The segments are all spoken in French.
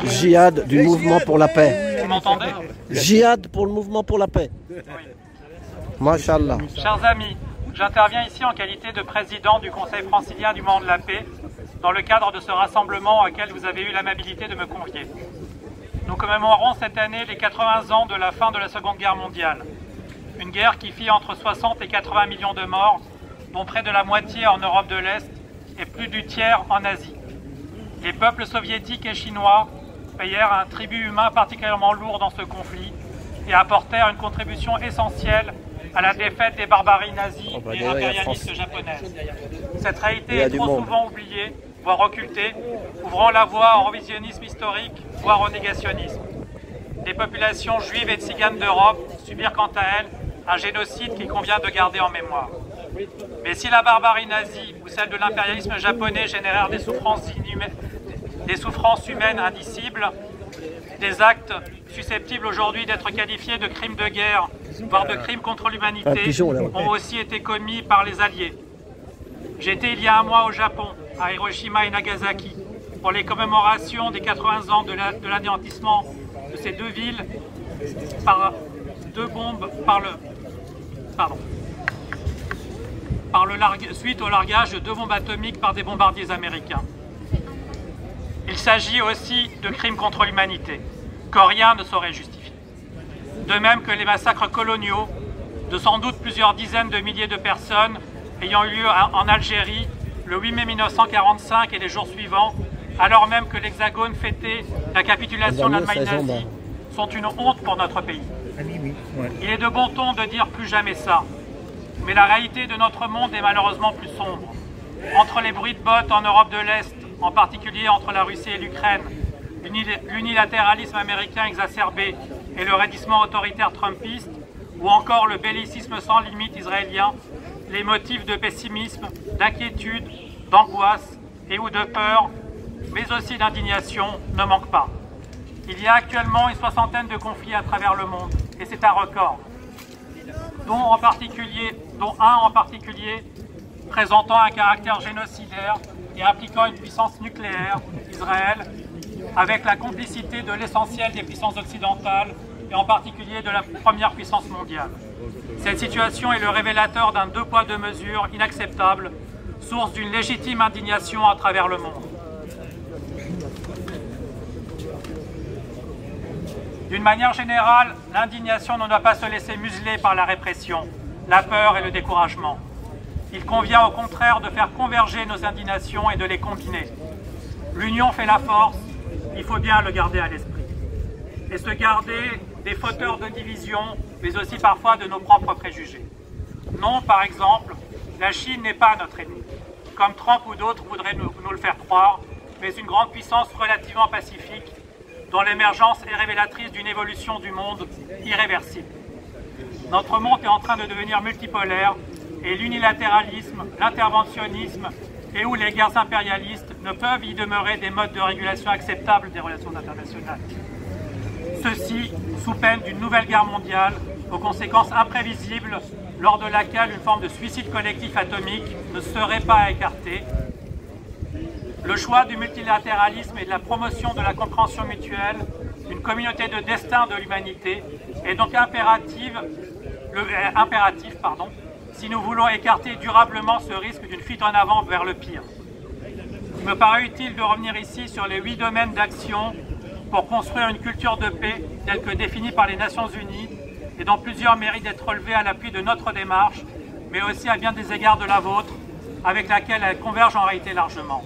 Jihad du mouvement pour la paix. Vous m'entendez? Jihad pour le mouvement pour la paix. Oui. Masha'Allah. Chers amis, j'interviens ici en qualité de président du Conseil francilien du Moment de la Paix, dans le cadre de ce rassemblement auquel vous avez eu l'amabilité de me convier. Nous commémorons cette année les 80 ans de la fin de la Seconde Guerre mondiale. Une guerre qui fit entre 60 et 80 millions de morts, dont près de la moitié en Europe de l'Est et plus du tiers en Asie. Les peuples soviétiques et chinois payèrent un tribut humain particulièrement lourd dans ce conflit et apportèrent une contribution essentielle à la défaite des barbaries nazies et impérialistes japonaises. Cette réalité est trop souvent oubliée, voire occultée, ouvrant la voie au revisionnisme historique, voire au négationnisme. Les populations juives et tziganes d'Europe subirent quant à elles un génocide qu'il convient de garder en mémoire. Mais si la barbarie nazie ou celle de l'impérialisme japonais générèrent des souffrances humaines indicibles, des actes susceptibles aujourd'hui d'être qualifiés de crimes de guerre, voire de crimes contre l'humanité, ont aussi été commis par les Alliés. J'étais il y a un mois au Japon, à Hiroshima et Nagasaki, pour les commémorations des 80 ans de l'anéantissement de ces deux villes par deux bombes, suite au largage de deux bombes atomiques par des bombardiers américains. Il s'agit aussi de crimes contre l'humanité, que rien ne saurait justifier. De même que les massacres coloniaux de sans doute plusieurs dizaines de milliers de personnes ayant eu lieu en Algérie le 8 mai 1945 et les jours suivants, alors même que l'Hexagone fêtait la capitulation de l'Allemagne nazie, sont une honte pour notre pays. Il est de bon ton de dire plus jamais ça, mais la réalité de notre monde est malheureusement plus sombre. Entre les bruits de bottes en Europe de l'Est, en particulier entre la Russie et l'Ukraine, l'unilatéralisme américain exacerbé et le raidissement autoritaire trumpiste, ou encore le bellicisme sans limite israélien, les motifs de pessimisme, d'inquiétude, d'angoisse et ou de peur, mais aussi d'indignation, ne manquent pas. Il y a actuellement une soixantaine de conflits à travers le monde, et c'est un record, dont un en particulier présentant un caractère génocidaire et impliquant une puissance nucléaire, Israël, avec la complicité de l'essentiel des puissances occidentales, et en particulier de la première puissance mondiale. Cette situation est le révélateur d'un deux poids deux mesures inacceptable, source d'une légitime indignation à travers le monde. D'une manière générale, l'indignation ne doit pas se laisser museler par la répression, la peur et le découragement. Il convient au contraire de faire converger nos indignations et de les combiner. L'union fait la force, il faut bien le garder à l'esprit. Et se garder des fauteurs de division, mais aussi parfois de nos propres préjugés. Non, par exemple, la Chine n'est pas notre ennemi, comme Trump ou d'autres voudraient nous le faire croire, mais une grande puissance relativement pacifique, dont l'émergence est révélatrice d'une évolution du monde irréversible. Notre monde est en train de devenir multipolaire et l'unilatéralisme, l'interventionnisme et ou les guerres impérialistes ne peuvent y demeurer des modes de régulation acceptables des relations internationales. Ceci sous peine d'une nouvelle guerre mondiale aux conséquences imprévisibles lors de laquelle une forme de suicide collectif atomique ne serait pas à écarter. Le choix du multilatéralisme et de la promotion de la compréhension mutuelle, une communauté de destin de l'humanité, est donc impératif si nous voulons écarter durablement ce risque d'une fuite en avant vers le pire. Il me paraît utile de revenir ici sur les 8 domaines d'action pour construire une culture de paix telle que définie par les Nations Unies et dont plusieurs méritent d'être relevés à l'appui de notre démarche, mais aussi à bien des égards de la vôtre, avec laquelle elle converge en réalité largement.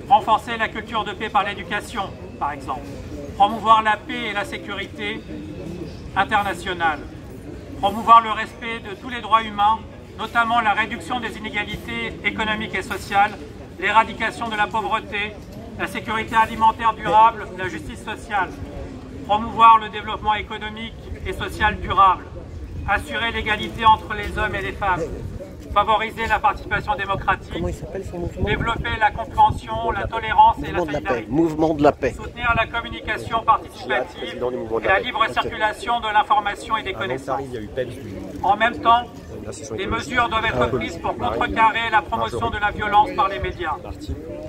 Renforcer la culture de paix par l'éducation, par exemple. Promouvoir la paix et la sécurité internationale. Promouvoir le respect de tous les droits humains, notamment la réduction des inégalités économiques et sociales, l'éradication de la pauvreté, la sécurité alimentaire durable, la justice sociale. Promouvoir le développement économique et social durable. Assurer l'égalité entre les hommes et les femmes. Favoriser la participation démocratique, développer la compréhension, la tolérance et la solidarité, mouvement de la paix, soutenir la communication participative et la libre circulation de l'information et des connaissances. En même temps, des mesures doivent être prises pour contrecarrer la promotion de la violence par les médias.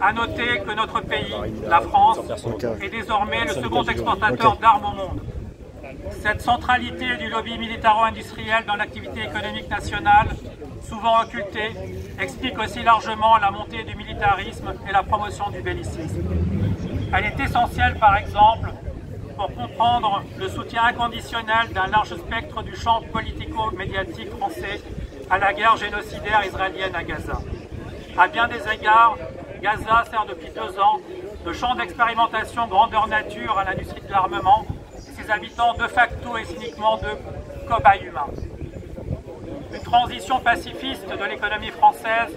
À noter que notre pays, la France, est désormais le second exportateur d'armes au monde. Cette centralité du lobby militaro-industriel dans l'activité économique nationale, souvent occultée, explique aussi largement la montée du militarisme et la promotion du bellicisme. Elle est essentielle, par exemple, pour comprendre le soutien inconditionnel d'un large spectre du champ politico-médiatique français à la guerre génocidaire israélienne à Gaza. À bien des égards, Gaza sert depuis 2 ans de champ d'expérimentation grandeur nature à l'industrie de l'armement, ses habitants de facto et cyniquement de cobayes humains. Une transition pacifiste de l'économie française,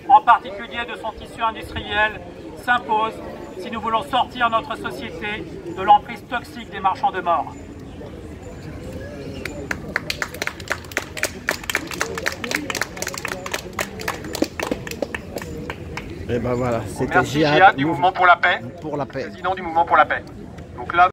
en particulier de son tissu industriel, s'impose si nous voulons sortir notre société de l'emprise toxique des marchands de mort. Et ben voilà, c'était Merci Djihad du Mouvement pour la paix, pour la paix. président du Mouvement pour la paix. Donc là,